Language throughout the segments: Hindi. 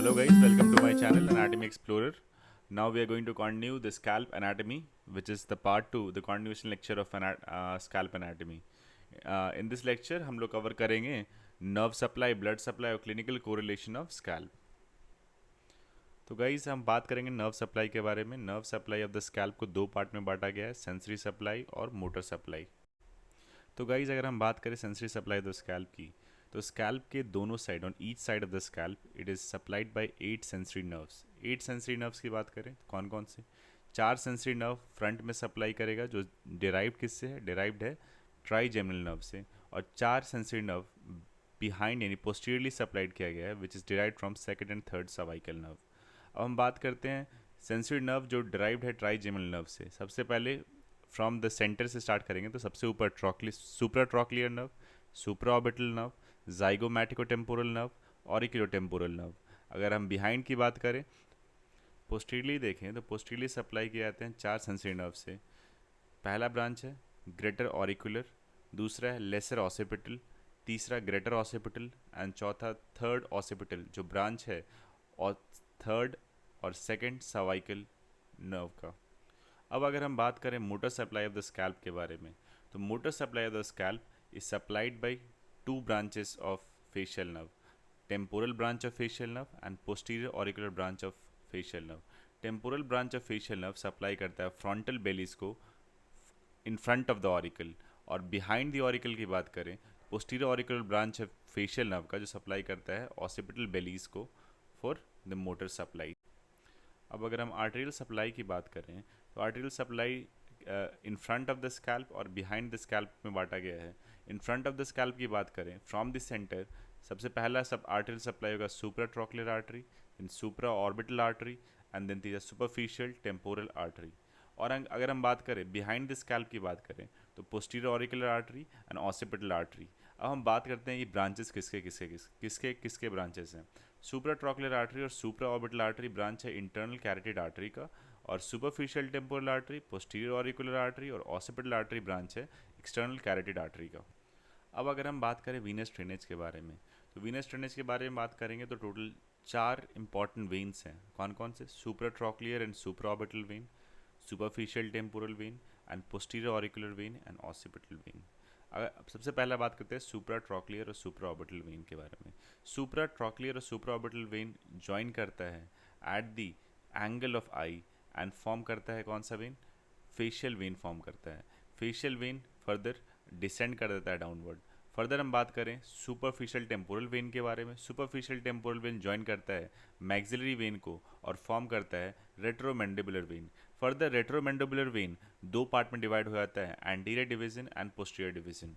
Hello guys, welcome to my channel Anatomy Explorer. Now we are going to continue the scalp anatomy, which is the part 2, the continuation lecture of scalp anatomy. In this lecture हम लोग कवर करेंगे nerve supply, blood supply और clinical correlation of scalp. तो गाइज हम बात करेंगे नर्व सप्लाई के बारे में. Nerve supply of the scalp को दो पार्ट में बांटा गया है, सेंसरी सप्लाई और मोटर सप्लाई. तो गाइज अगर हम बात करें sensory supply of the scalp की, तो स्कैल्प के दोनों side, on each side of the scalp it is supplied by 8 sensory nerves. 8 sensory nerves की बात करें तो कौन कौन से? 4 सेंसरी नर्व फ्रंट में सप्लाई करेगा, जो डिराइव्ड किससे है? डिराइव्ड है ट्राइजेमिनल नर्व से. और 4 सेंसरी नर्व बिहाइंड यानी पोस्टीरियरली सप्लाइड किया गया है, which is derived from second and third cervical nerve. अब हम बात करते हैं सेंसरी नर्व जो डिराइव्ड है ट्राइजेमिनल नर्व से. सबसे पहले फ्रॉम द सेंटर से स्टार्ट करेंगे तो सबसे ऊपर supra trochlear nerve, supra orbital nerve, zygomaticotemporal nerve, auriculotemporal nerve. अगर हम बिहाइंड की बात करें, पोस्टीरियरली देखें तो पोस्टीरियरली सप्लाई किए जाते हैं 4 सेंसरी नर्व से. पहला ब्रांच है ग्रेटर ऑरिकुलर, दूसरा है लेसर ऑसिपिटल, तीसरा ग्रेटर ऑसिपिटल एंड चौथा थर्ड ऑसिपिटल, जो ब्रांच है और थर्ड और सेकंड सर्वाइकल नर्व का. अब अगर हम बात करें motor supply of the scalp के बारे में, तो motor supply of the scalp is supplied by two branches of facial nerve, temporal branch of facial nerve and posterior auricular branch of facial nerve. Temporal branch of facial nerve supply करता है फ्रंटल बेलीज को in front of the auricle, और बिहाइंड द ऑरिकल की बात करें, posterior auricular branch of facial nerve का जो सप्लाई करता है ऑसिपिटल बेलीज को फॉर द मोटर सप्लाई. अब अगर हम आर्टेरियल सप्लाई की बात करें तो arterial supply in front of the scalp और बिहाइंड द स्कैल्प में बांटा गया है. इन फ्रंट ऑफ द स्कैल्प की बात करें, फ्रॉम द सेंटर सबसे पहला सब आर्टेरियल सप्लाई होगा supra trochlear artery, then supra orbital artery and then तीसरा सुपरफिशियल टेम्पोरल आर्टरी. और अगर हम बात करें बिहाइंड द स्कैल्प की बात करें तो posterior auricular artery and occipital artery. अब हम बात करते हैं ये ब्रांचेस किसके ब्रांचेस हैं. सुप्रा ट्रॉक्लियर आर्टरी और सुप्रा ऑर्बिटल आर्टरी ब्रांच है इंटरनल कैरोटिड आर्टरी का, और superficial temporal artery, posterior auricular artery और ऑसिपिटल आर्टरी ब्रांच है एक्सटर्नल कैरोटिड आर्टरी का. अब अगर हम बात करें वीनस ड्रेनेज के बारे में, तो वीनस ड्रेनेज के बारे में बात करेंगे तो टोटल 4 इंपॉर्टेंट वेन्स हैं. कौन कौन से? Supra trochlear and supra orbital vein, superficial temporal vein and posterior auricular vein and occipital vein. अगर सबसे पहला बात करते हैं सुप्रा ट्रॉक्लियर और सुप्रा ऑर्बिटल वेन के बारे में. सुप्रा ट्रॉक्लियर और सुप्रा ऑर्बिटल वेन ज्वाइन करता है at the angle of I and form करता है कौन सा वेन? फेशियल वेन फॉर्म करता है. फेशियल वेन फर्दर डिसेंड कर देता है डाउनवर्ड. फर्दर हम बात करें सुपरफिशियल टेम्पोरल वेन के बारे में, सुपरफिशियल टेम्पोरल वेन ज्वाइन करता है मैक्सिलरी वेन को और फॉर्म करता है retromandibular vein. Further retromandibular vein दो पार्ट में डिवाइड हो जाता है, anterior division and posterior division.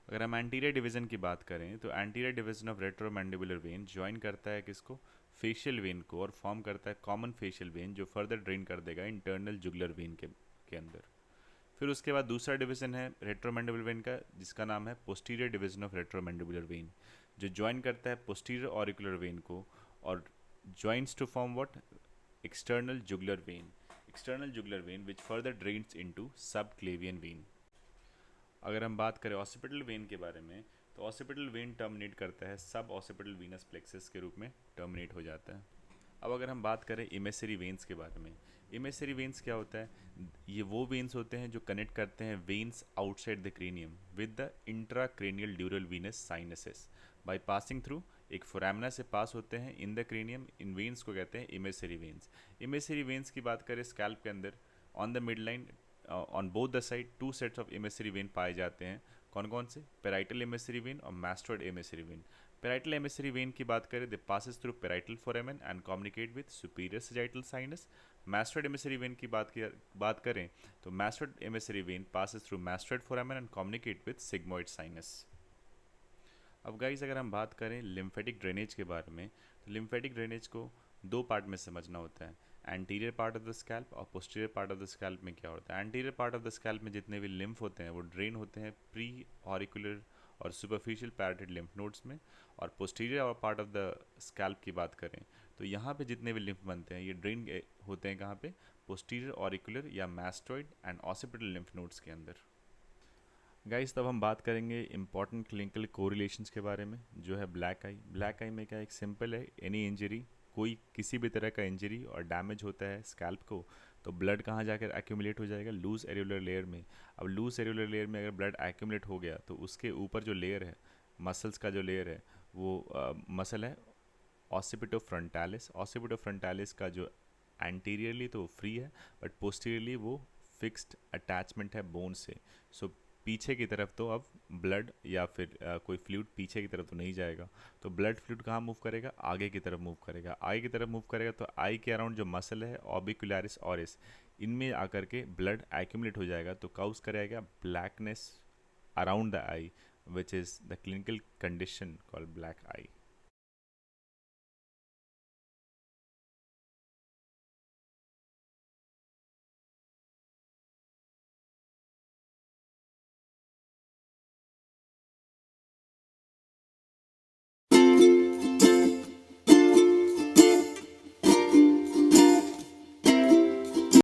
अगर हम एंटीरियर डिवीजन की बात करें तो anterior division of retromandibular vein join करता है किसको? फेशियल वेन को, और फॉर्म करता है कॉमन फेशियल वेन जो फर्दर ड्रेन कर देगा इंटरनल जुगुलर वेन के अंदर. फिर उसके बाद दूसरा डिवीजन है रेट्रोमैंडिबुलर वेन का, जिसका नाम है posterior division of retromandibular vein, जो ज्वाइन करता है पोस्टीरियर ऑरिकुलर वेन को और joins to form what? External jugular vein. External jugular vein which further drains into subclavian vein. अगर हम बात करें ऑसिपिटल वेन के बारे में, तो ऑसिपिटल वेन टर्मिनेट करता है सब ऑसिपिटल वीनस प्लेक्सस के रूप में टर्मिनेट हो जाता है. अब अगर हम बात करें इमेसरी वेन्स के बारे में, इमेसरी वेन्स क्या होता है? ये वो वेन्स होते हैं जो कनेक्ट करते हैं veins outside the cranium with the intracranial ड्यूरल Venus sinuses by passing through. एक फोरामिना से पास होते हैं in the cranium. In veins को कहते हैं इमेसरी वेन्स. इमेसरी वेन्स की बात करें स्कैल्प के अंदर, on the mid line on both the side 2 sets of emissary vein पाए जाते हैं. कौन कौन से? पेराइटल इमेसरी वेन और mastoid emissary vein. Parietal emissary vein की बात करें, they passes through parietal foramen and communicate with superior sagittal sinus. Mastoid emissary vein की बात करें तो mastoid emissary vein passes through mastoid foramen and communicate with sigmoid sinus. अब गाइस अगर हम बात करें लिम्फेटिक ड्रेनेज के बारे में, तो लिम्फेटिक ड्रेनेज को दो पार्ट में समझना होता है, anterior part of the scalp और posterior part of the scalp में क्या होता है. Anterior part of the scalp में जितने भी लिम्फ होते हैं वो ड्रेन होते हैं प्री ऑरिकुलर और सुपरफिशियल पैरेटेड लिम्फ नोड्स में. और posterior part of the scalp की बात करें तो यहाँ पे जितने भी लिम्फ बनते हैं ये ड्रेन होते हैं कहाँ पे? पोस्टीरियर ऑरिकुलर या mastoid and occipital lymph nodes के अंदर. गाइस तब हम बात करेंगे इंपॉर्टेंट क्लिनिकल कोरिलेशंस के बारे में, जो है ब्लैक आई. ब्लैक आई में क्या? एक सिंपल है, एनी इंजरी कोई किसी भी तरह का इंजरी और डैमेज होता है स्कैल्प को, तो ब्लड कहाँ जाकर एक्यूमुलेट हो जाएगा, लूज एरिकुलर लेयर में। अब लूज एरिकुलर लेयर में अगर ब्लड एक्यूमुलेट हो गया तो उसके ऊपर जो लेयर है, मसल्स का जो लेयर है, वो मसल है ऑसिपिटो फ्रंटालिस। ऑसिपिटो फ्रंटालिस का जो एंटीरियरली तो फ्री है, बट पोस्टीरियरली वो फिक्स्ड अटैचमेंट है बोन से। सो पीछे की तरफ तो अब ब्लड या फिर कोई फ्लूइड पीछे की तरफ तो नहीं जाएगा, तो ब्लड फ्लूइड कहाँ मूव करेगा, आगे की तरफ मूव करेगा। आगे की तरफ मूव करेगा तो आई के अराउंड जो मसल है ऑर्बिकुलरिस ऑरिस, इनमें आकर के ब्लड एक्यूमुलेट हो जाएगा, तो काउस करेगा blackness around the I, which is the clinical condition called black I.